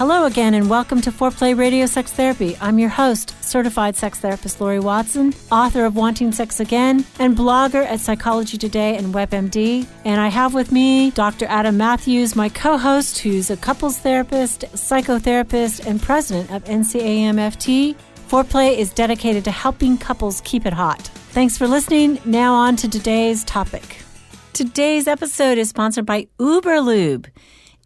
Hello again, and welcome to Foreplay Radio Sex Therapy. I'm your host, certified sex therapist Laurie Watson, author of Wanting Sex Again, and blogger at Psychology Today and WebMD. And I have with me Dr. Adam Matthews, my co-host, who's a couples therapist, psychotherapist, and president of NCAMFT. Foreplay is dedicated to helping couples keep it hot. Thanks for listening. Now on to today's topic. Today's episode is sponsored by Lube.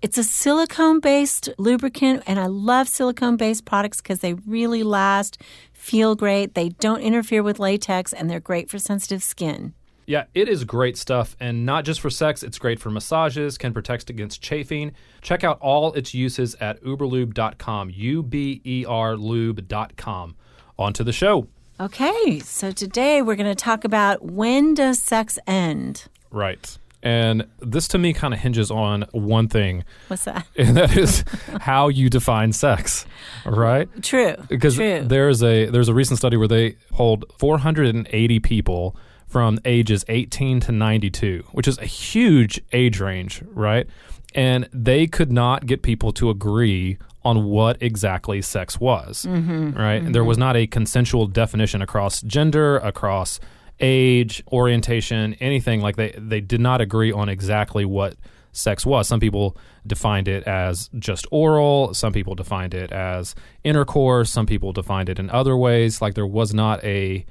It's a silicone-based lubricant, and I love silicone-based products because they really last, feel great, they don't interfere with latex, and they're great for sensitive skin. Yeah, it is great stuff, and not just for sex, it's great for massages, can protect against chafing. Check out all its uses at uberlube.com, uberlube.com. On to the show. Okay, so today we're going to talk about when does sex end? Right. And this, to me, kind of hinges on one thing. What's that? And that is how you define sex, right? True. Because True. there's a recent study where they polled 480 people from ages 18 to 92, which is a huge age range, right? And they could not get people to agree on what exactly sex was, right? Mm-hmm. And there was not a consensual definition across gender, across age, orientation, anything. Like they did not agree on exactly what sex was. Some people defined it as just oral. Some people defined it as intercourse. Some people defined it in other ways. Like there's not a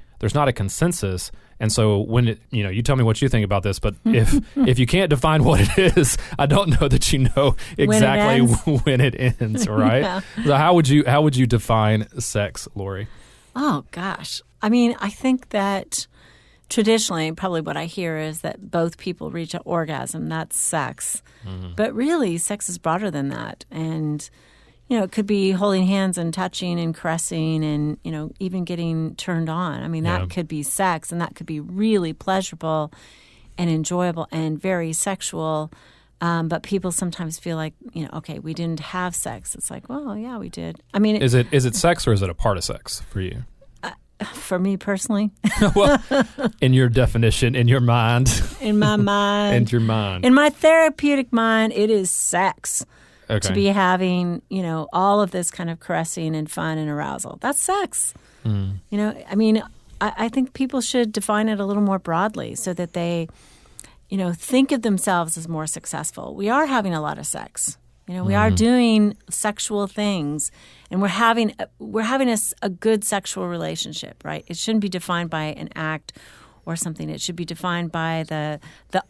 consensus. And so when you tell me what you think about this, but if you can't define what it is, I don't know that you know exactly when it ends, right? Yeah. So how would you define sex, Laurie? Oh gosh. I mean, I think that traditionally, probably what I hear is that both people reach an orgasm. That's sex. Mm-hmm. But really, sex is broader than that. And, it could be holding hands and touching and caressing and, even getting turned on. I mean, that could be sex, and that could be really pleasurable and enjoyable and very sexual. But people sometimes feel like, okay, we didn't have sex. It's like, well, yeah, we did. I mean, is it sex or is it a part of sex for you? For me personally. Well, in your definition, in your mind. In my mind. In your mind. In my therapeutic mind, it is sex. Okay. To be having, all of this kind of caressing and fun and arousal. That's sex. Mm. I think people should define it a little more broadly so that they, think of themselves as more successful. We are having a lot of sex. We are doing sexual things, and we're having a good sexual relationship, right? It shouldn't be defined by an act or something. It should be defined by the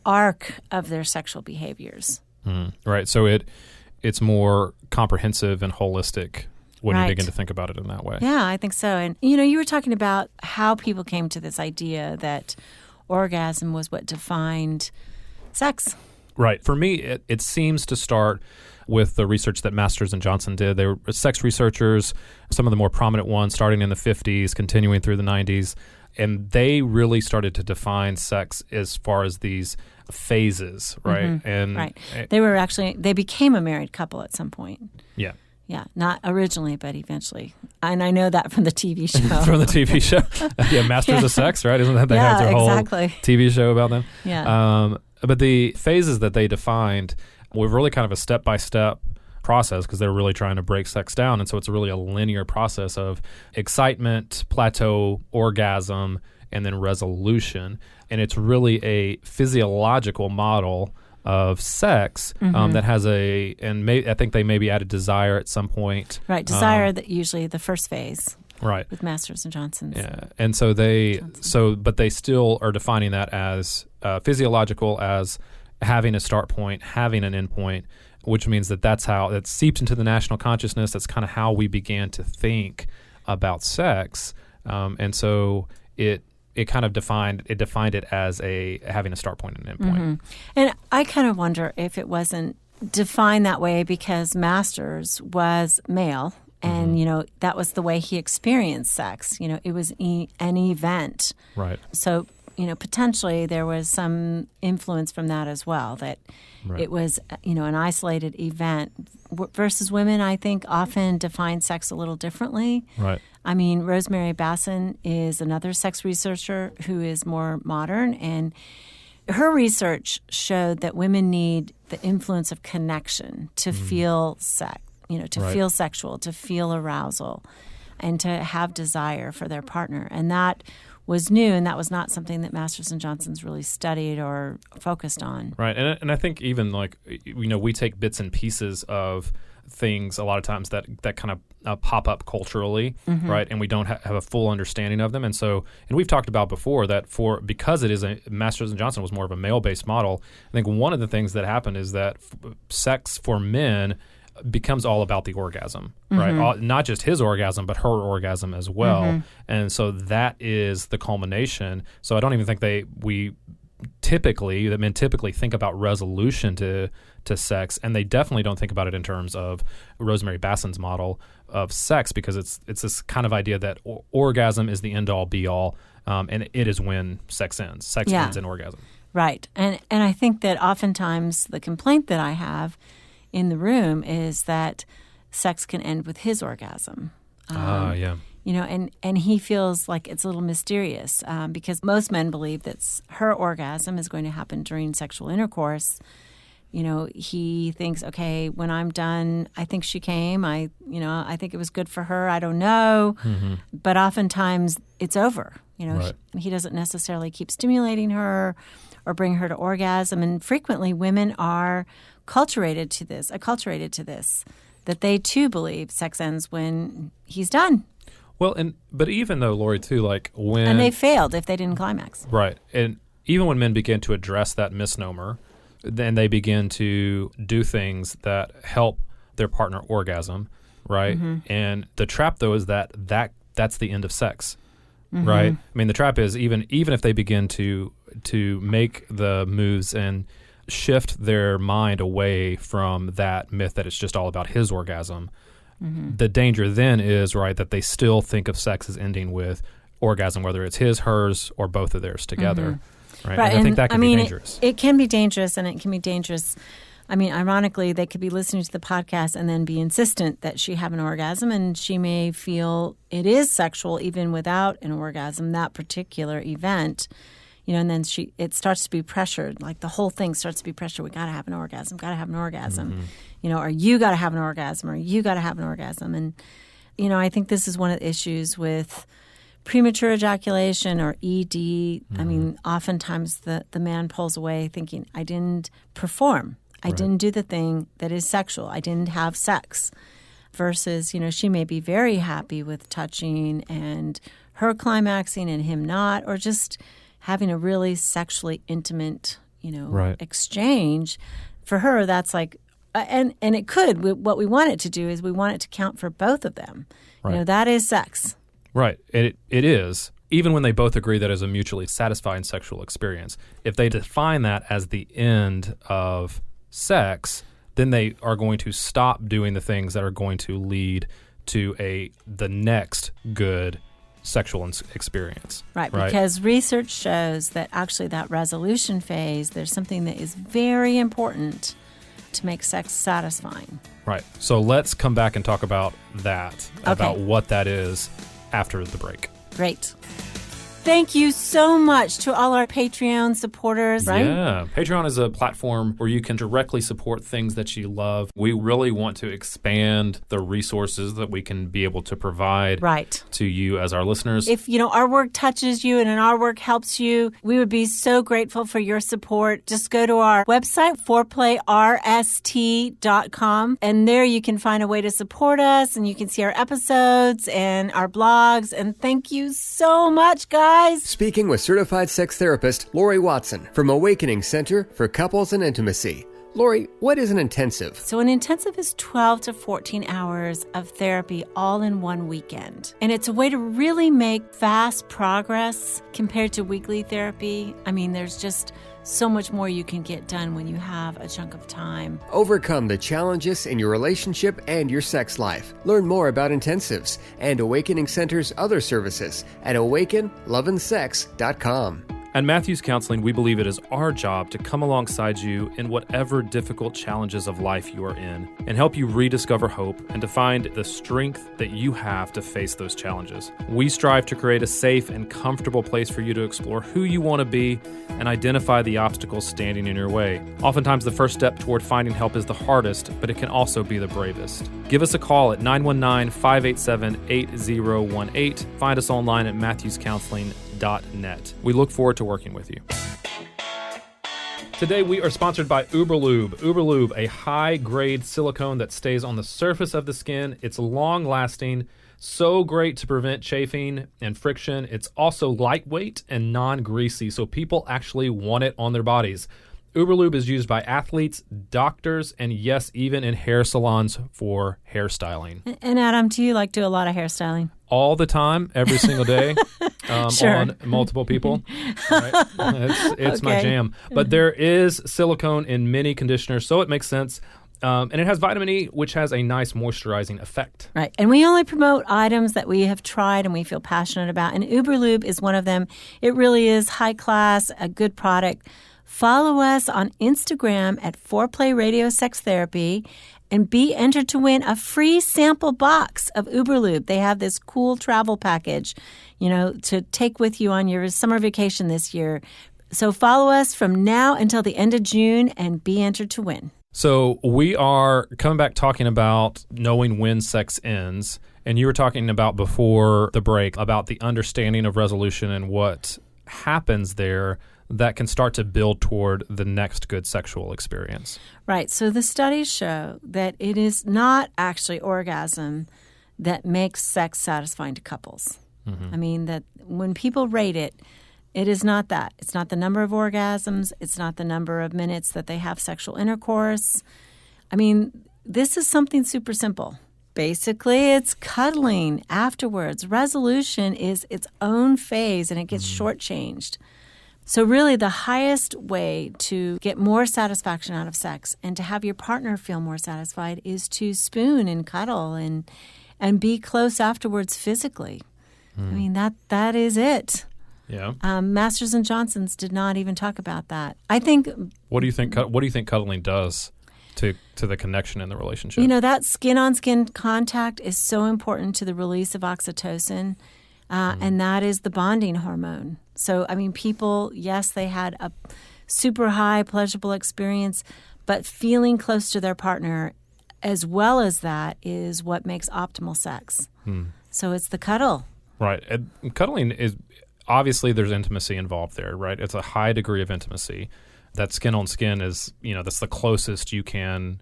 arc of their sexual behaviors. Right. So it's more comprehensive and holistic when you begin to think about it in that way. Yeah, I think so. And, you were talking about how people came to this idea that orgasm was what defined sex. Right. For me, it seems to start with the research that Masters and Johnson did. They were sex researchers, some of the more prominent ones, starting in the 50s, continuing through the 90s. And they really started to define sex as far as these phases, right? Mm-hmm. And right. They became a married couple at some point. Yeah. Yeah, not originally, but eventually. And I know that from the TV show. From the TV show. Yeah, Masters of Sex, right? Isn't that they have their whole TV show about them? Yeah. But the phases that they defined were really kind of a step-by-step process because they're really trying to break sex down. And so it's really a linear process of excitement, plateau, orgasm, and then resolution. And it's really a physiological model of sex that has I think they maybe added desire at some point. Right, desire that usually the first phase. Right. With Masters and Johnson's. Yeah. And so but they still are defining that as physiological, as having a start point, having an end point, which means that's how it seeped into the national consciousness. That's kind of how we began to think about sex. And so it kind of defined it as having a start point and an end point. Mm-hmm. And I kind of wonder if it wasn't defined that way because Masters was male. And, that was the way he experienced sex. It was an event. Right. So, potentially there was some influence from that as well, that it was, an isolated event versus women, I think, often define sex a little differently. Right. I mean, Rosemary Bassin is another sex researcher who is more modern, and her research showed that women need the influence of connection to feel sex. to feel sexual, to feel arousal, and to have desire for their partner. And that was new, and that was not something that Masters and Johnson's really studied or focused on. Right. And I think even we take bits and pieces of things a lot of times that kind of pop up culturally, right? And we don't have a full understanding of them. And we've talked about before that because it is Masters and Johnson was more of a male-based model, I think one of the things that happened is that sex for men becomes all about the orgasm, right? Not just his orgasm, but her orgasm as well. And so that is the culmination. So I don't even think men typically think about resolution to sex, and they definitely don't think about it in terms of Rosemary Bassin's model of sex, because it's this kind of idea that orgasm is the end-all, be-all, and it is when sex ends. Sex ends in orgasm. Right. And I think that oftentimes the complaint that I have in the room is that sex can end with his orgasm. And he feels like it's a little mysterious because most men believe that her orgasm is going to happen during sexual intercourse. He thinks, okay, when I'm done, I think she came. I think it was good for her. I don't know. But oftentimes it's over. He doesn't necessarily keep stimulating her or bring her to orgasm. And frequently women are acculturated to this, that they too believe sex ends when he's done. Well, but even though, Laurie, too, and they failed if they didn't climax. Right. And even when men begin to address that misnomer, then they begin to do things that help their partner orgasm, right? And the trap, though, is that's the end of sex, right? I mean, the trap is even if they begin to make the moves and shift their mind away from that myth that it's just all about his orgasm, the danger then is, right, that they still think of sex as ending with orgasm, whether it's his, hers, or both of theirs together. Right. And I think that can be dangerous. It can be dangerous, and it can be dangerous. I mean, ironically, they could be listening to the podcast and then be insistent that she have an orgasm, and she may feel it is sexual even without an orgasm, that particular event. And then it starts to be pressured. Like the whole thing starts to be pressured. We got to have an orgasm, or you got to have an orgasm, or you got to have an orgasm. And, I think this is one of the issues with premature ejaculation or ED. I mean, oftentimes the man pulls away thinking, I didn't perform. I didn't do the thing that is sexual. I didn't have sex. Versus, she may be very happy with touching and her climaxing and him not, or just having a really sexually intimate, exchange. For her, that's like, and it could. What we want it to do is we want it to count for both of them. Right. That is sex. Right. It is. Even when they both agree that it's a mutually satisfying sexual experience, if they define that as the end of sex, then they are going to stop doing the things that are going to lead to the next good sexual experience. Right, because research shows that actually that resolution phase, there's something that is very important to make sex satisfying. Right. So let's come back and talk about that, about what that is after the break. Great. Thank you so much to all our Patreon supporters, right? Yeah. Patreon is a platform where you can directly support things that you love. We really want to expand the resources that we can be able to provide to you as our listeners. If, our work touches you and our work helps you, we would be so grateful for your support. Just go to our website, foreplayrst.com, and there you can find a way to support us, and you can see our episodes and our blogs. And thank you so much, guys. Speaking with certified sex therapist Laurie Watson from Awakening Center for Couples and Intimacy. Laurie, what is an intensive? So an intensive is 12 to 14 hours of therapy all in one weekend. And it's a way to really make fast progress compared to weekly therapy. I mean, there's just so much more you can get done when you have a chunk of time. Overcome the challenges in your relationship and your sex life. Learn more about intensives and Awakening Center's other services at awakenloveandsex.com. At Matthews Counseling, we believe it is our job to come alongside you in whatever difficult challenges of life you are in and help you rediscover hope and to find the strength that you have to face those challenges. We strive to create a safe and comfortable place for you to explore who you want to be and identify the obstacles standing in your way. Oftentimes, the first step toward finding help is the hardest, but it can also be the bravest. Give us a call at 919-587-8018. Find us online at matthewscounseling.net. We look forward to working with you. Today we are sponsored by Lube. Lube, a high-grade silicone that stays on the surface of the skin. It's long-lasting, so great to prevent chafing and friction. It's also lightweight and non-greasy, so people actually want it on their bodies. Lube is used by athletes, doctors, and yes, even in hair salons for hairstyling. And Adam, do you do a lot of hairstyling? All the time, every single day, sure. On multiple people. Right? It's my jam. But there is silicone in many conditioners, so it makes sense. And it has vitamin E, which has a nice moisturizing effect. Right. And we only promote items that we have tried and we feel passionate about. And Lube is one of them. It really is high class, a good product. Follow us on Instagram at Foreplay Radio Sex Therapy and be entered to win a free sample box of Lube. They have this cool travel package, to take with you on your summer vacation this year. So follow us from now until the end of June and be entered to win. So we are coming back talking about knowing when sex ends. And you were talking about before the break about the understanding of resolution and what happens there that can start to build toward the next good sexual experience. Right. So the studies show that it is not actually orgasm that makes sex satisfying to couples. Mm-hmm. I mean, that when people rate it, it is not that. It's not the number of orgasms. It's not the number of minutes that they have sexual intercourse. I mean, this is something super simple. Basically, it's cuddling afterwards. Resolution is its own phase, and it gets shortchanged. So really, the highest way to get more satisfaction out of sex and to have your partner feel more satisfied is to spoon and cuddle and be close afterwards physically. I mean, that is it. Yeah. Masters and Johnsons did not even talk about that. I think. What do you think cuddling does to the connection in the relationship? That skin-on-skin contact is so important to the release of oxytocin, and that is the bonding hormone. So, I mean, people, yes, they had a super high, pleasurable experience, but feeling close to their partner as well as that is what makes optimal sex. So it's the cuddle. Right. And cuddling is, obviously there's intimacy involved there, right? It's a high degree of intimacy. That skin on skin is, that's the closest you can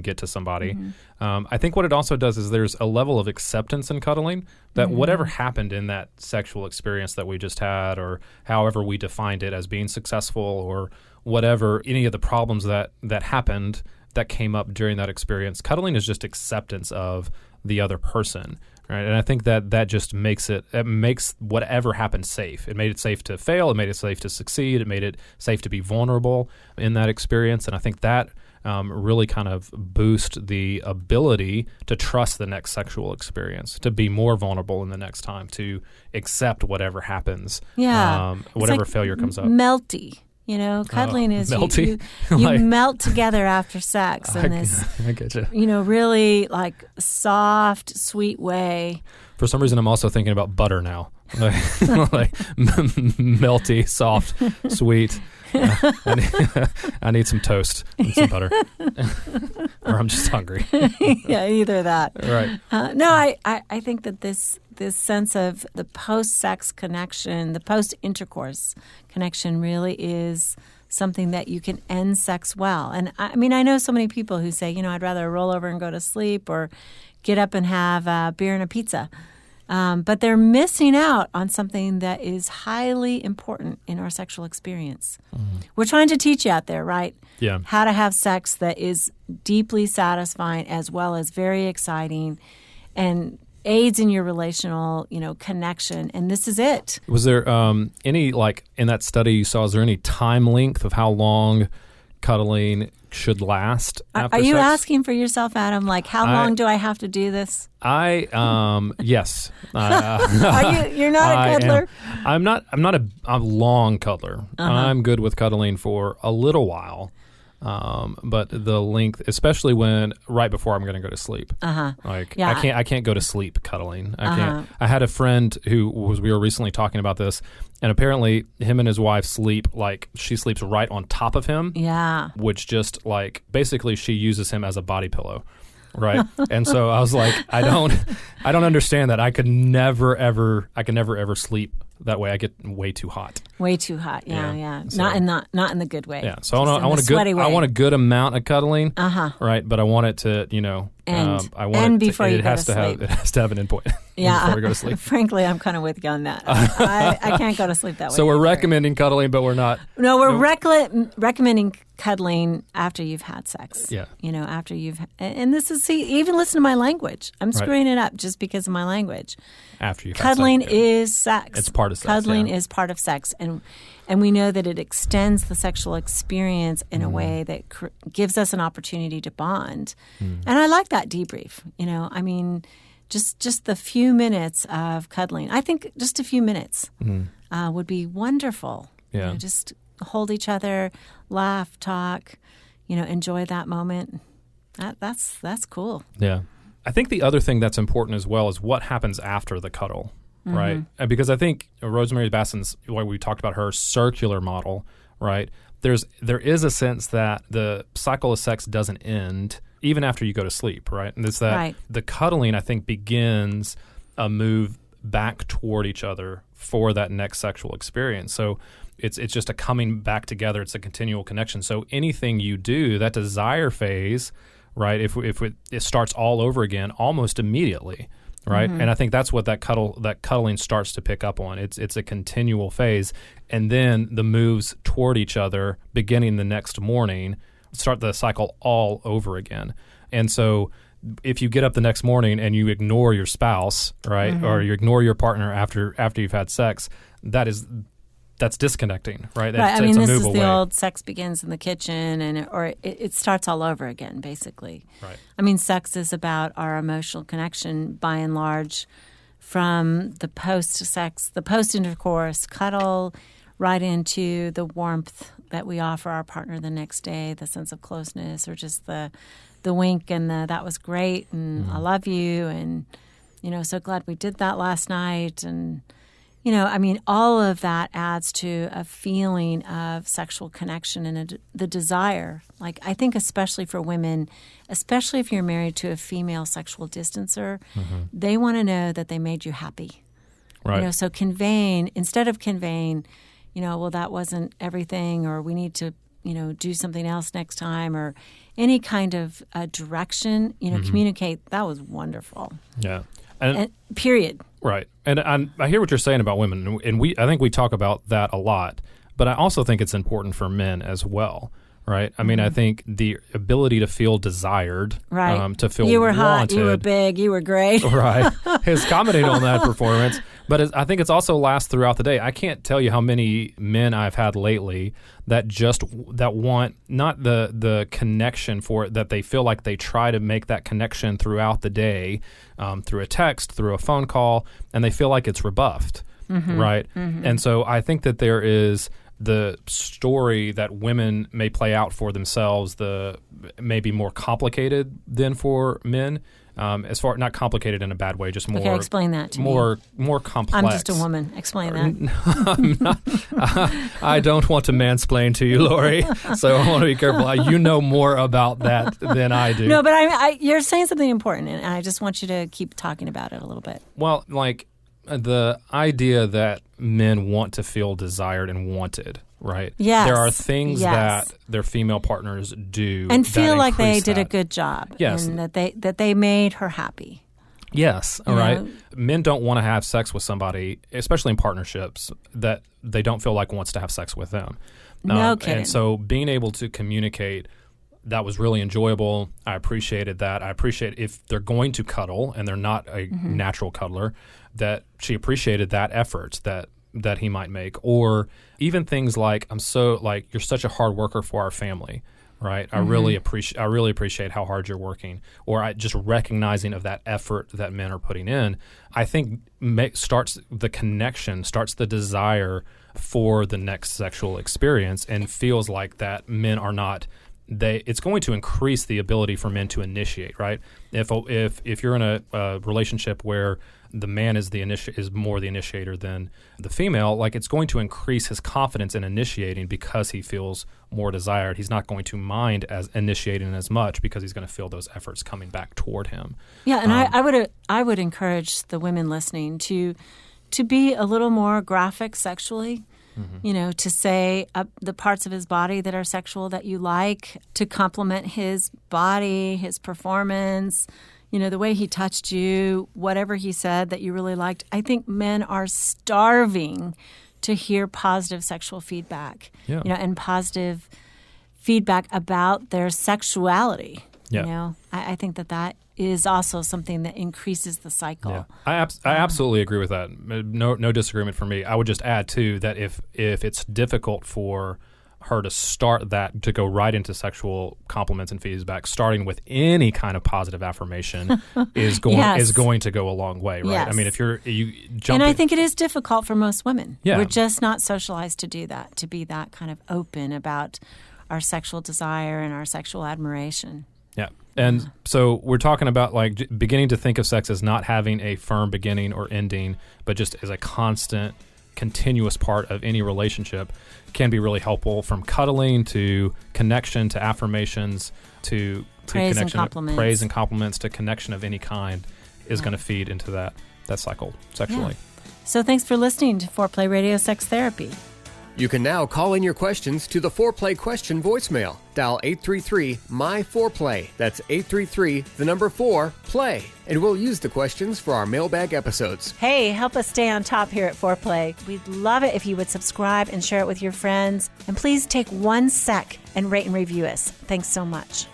get to somebody. Mm-hmm. I think what it also does is there's a level of acceptance in cuddling that whatever happened in that sexual experience that we just had, or however we defined it as being successful, or whatever, any of the problems that happened that came up during that experience, cuddling is just acceptance of the other person. Right. And I think that just makes whatever happened safe. It made it safe to fail. It made it safe to succeed. It made it safe to be vulnerable in that experience. And I think that really kind of boost the ability to trust the next sexual experience, to be more vulnerable in the next time, to accept whatever happens, whatever failure comes up. Melty. Cuddling is melty. You melt together after sex in this, I get you. Really soft, sweet way. For some reason, I'm also thinking about butter now. Melty, soft, sweet. I need some toast and some butter, or I'm just hungry. Yeah, either that. Right. No, I think that this sense of the post-sex connection, the post-intercourse connection, really is something that you can end sex well. And I mean, I know so many people who say, I'd rather roll over and go to sleep or get up and have a beer and a pizza. But they're missing out on something that is highly important in our sexual experience. We're trying to teach you out there, right? Yeah. How to have sex that is deeply satisfying as well as very exciting and aids in your relational, connection. And this is it. Was there any, in that study you saw, is there any time length of how long cuddling should last after Are you sex. asking for yourself, Adam? Like, how long do I have to do this? Yes. You're not a cuddler? I'm not a long cuddler. I'm good with cuddling for a little while. But the length, especially right before I'm going to go to sleep, I can't go to sleep cuddling. I can't. I had a friend we were recently talking about this, and apparently him and his wife sleep like she sleeps right on top of him. Yeah. Which just like basically she uses him as a body pillow. Right. And so I was like, I don't understand that. I could never ever sleep that way. I get way too hot. Way too hot. Yeah. So, not in the good way. Yeah. So I want a good amount of cuddling. Right. But I want it to, it has to have an endpoint. Yeah. Before we go to sleep. Frankly, I'm kind of with you on that. I can't go to sleep that way. So we're recommending cuddling, but we're not. No, we're recommending cuddling after you've had sex. Yeah. After and this is, even listen to my language. I'm screwing it up just because of my language. After you've cuddling had sex. Is sex. It's part of sex. Cuddling is part of sex. And we know that it extends the sexual experience in a way that gives us an opportunity to bond. And I like that debrief. Just the few minutes of cuddling. I think just a few minutes would be wonderful. Yeah. Just hold each other, laugh, talk, enjoy that moment. That's cool. Yeah. I think the other thing that's important as well is what happens after the cuddle, right? And because I think Rosemary Bassin's, when we talked about her circular model, right? There is a sense that the cycle of sex doesn't end even after you go to sleep, right? And it's that the cuddling, I think, begins a move back toward each other for that next sexual experience. So it's just a coming back together. It's a continual connection. So anything you do, that desire phase, right, if it starts all over again almost immediately, right? And I think that's what that cuddling starts to pick up on. It's a continual phase. And then the moves toward each other beginning the next morning start the cycle all over again. And so if you get up the next morning and you ignore your spouse, right, or you ignore your partner after you've had sex, that's disconnecting, right? Right. This is the old sex begins in the kitchen, or it starts all over again, basically. Right. Sex is about our emotional connection, by and large, from the post-sex, the post-intercourse, cuddle, right into the warmth that we offer our partner the next day, the sense of closeness, or just the wink and that was great, and I love you, and so glad we did that last night, and all of that adds to a feeling of sexual connection and the desire. Like, I think especially for women, especially if you're married to a female sexual distancer, they want to know that they made you happy. Right. So instead of conveying, well, that wasn't everything, or we need to, do something else next time, or any kind of direction, communicate, that was wonderful. Yeah. And period. Right. And I hear what you're saying about women, and I think we talk about that a lot, but I also think it's important for men as well, right? I mean, I think the ability to feel desired, right. To feel you were wanted, hot, you were big, you were great. Right. Is commenting on that performance. But I think it's also lasts throughout the day. I can't tell you how many men I've had lately that want not the connection for it, that they feel like they try to make that connection throughout the day, through a text, through a phone call, and they feel like it's rebuffed, right? And so I think that there is the story that women may play out for themselves, may be more complicated than for men. As far, not complicated in a bad way, just more. Okay, explain that to me. More complex. I'm just a woman. Explain that. I don't want to mansplain to you, Laurie. So I want to be careful. You know more about that than I do. No, but you're saying something important, and I just want you to keep talking about it a little bit. Well, like the idea that men want to feel desired and wanted. Right. Yes. There are things that their female partners do and feel like they did that. a good job. Yes. And that they made her happy. Yes. All right. Men don't want to have sex with somebody, especially in partnerships, that they don't feel like wants to have sex with them. No kidding. And so being able to communicate, that was really enjoyable. I appreciated that. I appreciate if they're going to cuddle and they're not a natural cuddler, that she appreciated that effort that he might make, or even things like, you're such a hard worker for our family, right? I really appreciate how hard you're working, or just recognizing of that effort that men are putting in. I think starts the connection, starts the desire for the next sexual experience, and feels like that men are not. It's going to increase the ability for men to initiate, right? If you're in a relationship where the man is more the initiator than the female, like, it's going to increase his confidence in initiating because he feels more desired. He's not going to mind as initiating as much because he's going to feel those efforts coming back toward him. Yeah, and I would encourage the women listening to be a little more graphic sexually. Mm-hmm. To say the parts of his body that are sexual that you like, to compliment his body, his performance, the way he touched you, whatever he said that you really liked. I think men are starving to hear positive sexual feedback, and positive feedback about their sexuality. Yeah. I think that is also something that increases the cycle. Yeah. I absolutely agree with that. No disagreement for me. I would just add, too, that if it's difficult for her to start that, to go right into sexual compliments and feedback, starting with any kind of positive affirmation is going to go a long way, right? Yes. I mean, if you jump, and I think it is difficult for most women. Yeah. We're just not socialized to do that, to be that kind of open about our sexual desire and our sexual admiration. Yeah. And so we're talking about, like, beginning to think of sex as not having a firm beginning or ending, but just as a constant, continuous part of any relationship. Can be really helpful, from cuddling to connection to affirmations to praise connection, and compliments to connection of any kind is going to feed into that cycle sexually. Yeah. So thanks for listening to Foreplay Radio Sex Therapy. You can now call in your questions to the Foreplay question voicemail. Dial 833-MY-4PLAY. That's 833-4-PLAY. And we'll use the questions for our mailbag episodes. Hey, help us stay on top here at Foreplay. We'd love it if you would subscribe and share it with your friends. And please take 1 sec and rate and review us. Thanks so much.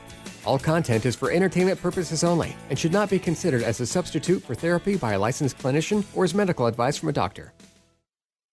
All content is for entertainment purposes only and should not be considered as a substitute for therapy by a licensed clinician or as medical advice from a doctor.